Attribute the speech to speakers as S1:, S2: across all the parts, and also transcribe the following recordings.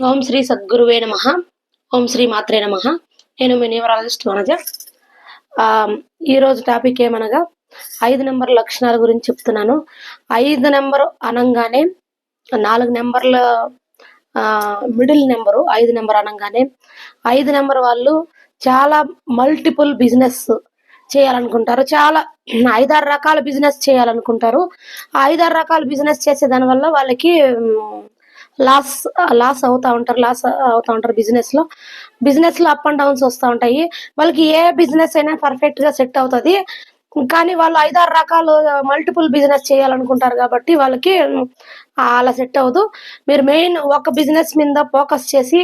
S1: ఓం శ్రీ సద్గురువే నమః. ఓం శ్రీ మాత్రే నమః. నేను మీ న్యూమరాలజిస్ట్ వనజ. ఈరోజు టాపిక్ ఏమనగా 5 నెంబర్ లక్షణాల గురించి చెప్తున్నాను. 5 నెంబరు అనంగానే 4 నెంబర్ల మిడిల్ నెంబరు 5 నెంబర్ అనంగానే 5 నెంబర్ వాళ్ళు చాలా మల్టిపుల్ బిజినెస్ చేయాలనుకుంటారు. చాలా 5-6 రకాల బిజినెస్ చేయాలనుకుంటారు. ఆ 5-6 రకాల బిజినెస్ చేసే దానివల్ల వాళ్ళకి లాస్ అవుతా ఉంటారు. బిజినెస్ లో అప్ అండ్ డౌన్స్ వస్తూ ఉంటాయి. వాళ్ళకి ఏ బిజినెస్ అయినా పర్ఫెక్ట్ గా సెట్ అవుతుంది. కానీ వాళ్ళు 5-6 రకాలు మల్టిపుల్ బిజినెస్ చేయాలనుకుంటారు కాబట్టి వాళ్ళకి అలా సెట్ అవ్వదు. మీరు మెయిన్ ఒక బిజినెస్ మీద ఫోకస్ చేసి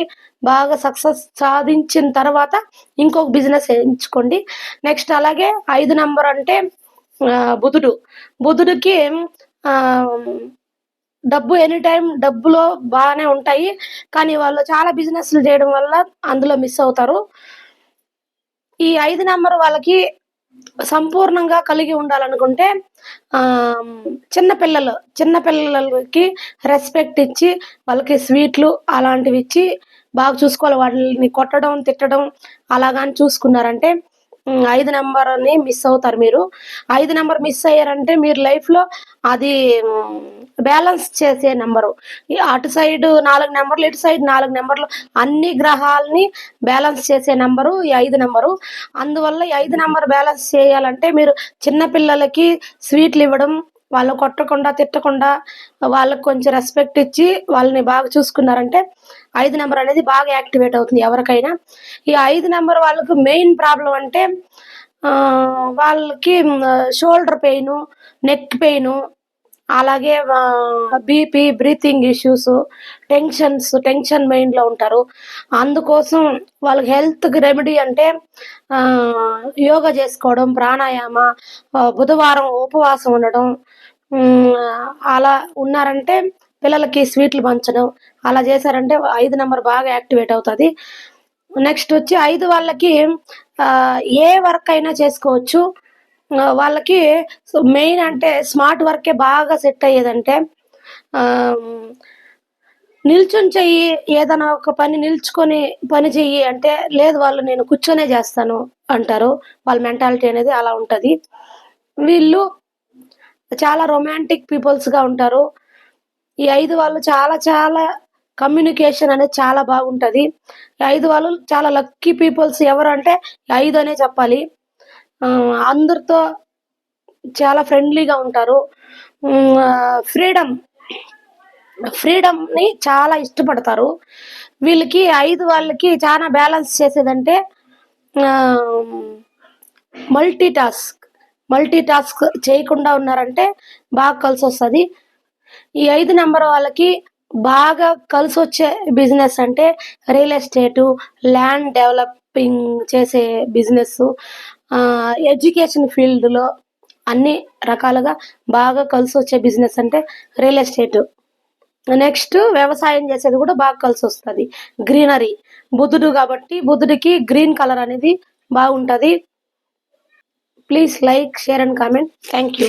S1: బాగా సక్సెస్ సాధించిన తర్వాత ఇంకొక బిజినెస్ ఎంచుకోండి. నెక్స్ట్ అలాగే 5 నెంబర్ అంటే బుధుడికి డబ్బు ఎనీ టైం డబ్బులో బాగానే ఉంటాయి. కానీ వాళ్ళు చాలా బిజినెస్లు చేయడం వల్ల అందులో మిస్ అవుతారు. ఈ 5 నెంబర్ వాళ్ళకి సంపూర్ణంగా కలిగి ఉండాలనుకుంటే చిన్నపిల్లలకి రెస్పెక్ట్ ఇచ్చి వాళ్ళకి స్వీట్లు అలాంటివి ఇచ్చి బాగా చూసుకోవాలి. వాళ్ళని కొట్టడం తిట్టడం అలాగాని చూసుకున్నారంటే 5 నెంబర్ని మిస్ అవుతారు. మీరు 5 నెంబర్ మిస్ అయ్యారంటే మీరు లైఫ్లో అది బ్యాలెన్స్ చేసే నెంబరు. అటు సైడ్ 4 నెంబర్లు ఇటు సైడ్ 4 నెంబర్లు అన్ని గ్రహాలని బ్యాలెన్స్ చేసే నెంబరు ఈ 5 నెంబరు. అందువల్ల ఈ 5 నెంబర్ బ్యాలెన్స్ చేయాలంటే మీరు చిన్నపిల్లలకి స్వీట్లు ఇవ్వడం, వాళ్ళు కొట్టకుండా తిట్టకుండా వాళ్ళకి కొంచెం రెస్పెక్ట్ ఇచ్చి వాళ్ళని బాగా చూసుకున్నారంటే 5 నెంబర్ అనేది బాగా యాక్టివేట్ అవుతుంది ఎవరికైనా. ఈ 5 నెంబర్ వాళ్ళకి మెయిన్ ప్రాబ్లం అంటే వాళ్ళకి షోల్డర్ పెయిన్, నెక్ పెయిన్, అలాగే బీపీ, బ్రీతింగ్ ఇష్యూస్, టెన్షన్ మైండ్లో ఉంటారు. అందుకోసం వాళ్ళకి హెల్త్కి రెమెడీ అంటే యోగా చేసుకోవడం, ప్రాణాయామ, బుధవారం ఉపవాసం ఉండడం, అలా ఉన్నారంటే పిల్లలకి స్వీట్లు పంచడం అలా చేశారంటే 5 నెంబర్ బాగా యాక్టివేట్ అవుతుంది. నెక్స్ట్ వచ్చి 5 వాళ్ళకి ఏ వర్క్ అయినా చేసుకోవచ్చు. వాళ్ళకి మెయిన్ అంటే స్మార్ట్ వర్కే బాగా సెట్ అయ్యేదంటే నిల్చుని చెయ్యి, ఏదైనా ఒక పని నిల్చుకొని పని చెయ్యి అంటే లేదు వాళ్ళు నేను కూర్చొనే చేస్తాను అంటారు. వాళ్ళ మెంటాలిటీ అనేది అలా ఉంటుంది. వీళ్ళు చాలా రొమాంటిక్ పీపుల్స్గా ఉంటారు. ఈ 5 వాళ్ళు చాలా చాలా కమ్యూనికేషన్ అనేది చాలా బాగుంటుంది. ఈ 5 వాళ్ళు చాలా లక్కీ పీపుల్స్. ఎవరు అంటే 5 అనే చెప్పాలి. అందరితో చాలా ఫ్రెండ్లీగా ఉంటారు. ఫ్రీడమ్ని చాలా ఇష్టపడతారు. వీళ్ళకి 5 వాళ్ళకి చాలా బ్యాలెన్స్ చేసేదంటే మల్టీ టాస్క్ చేయకుండా ఉన్నారంటే బాగా కలిసి వస్తుంది. ఈ 5 నెంబర్ వాళ్ళకి బాగా కలిసి వచ్చే బిజినెస్ అంటే రియల్ ఎస్టేటు, ల్యాండ్ డెవలపింగ్ చేసే బిజినెస్, ఎడ్యుకేషన్ ఫీల్డ్లో అన్ని రకాలుగా బాగా కలిసి వచ్చే బిజినెస్ అంటే రియల్ ఎస్టేట్. నెక్స్ట్ వ్యవసాయం చేసేది కూడా బాగా కలిసి వస్తుంది. గ్రీనరీ, బుధుడు కాబట్టి బుధుడికి గ్రీన్ కలర్ అనేది బాగుంటుంది. Please like, share and comment. Thank you.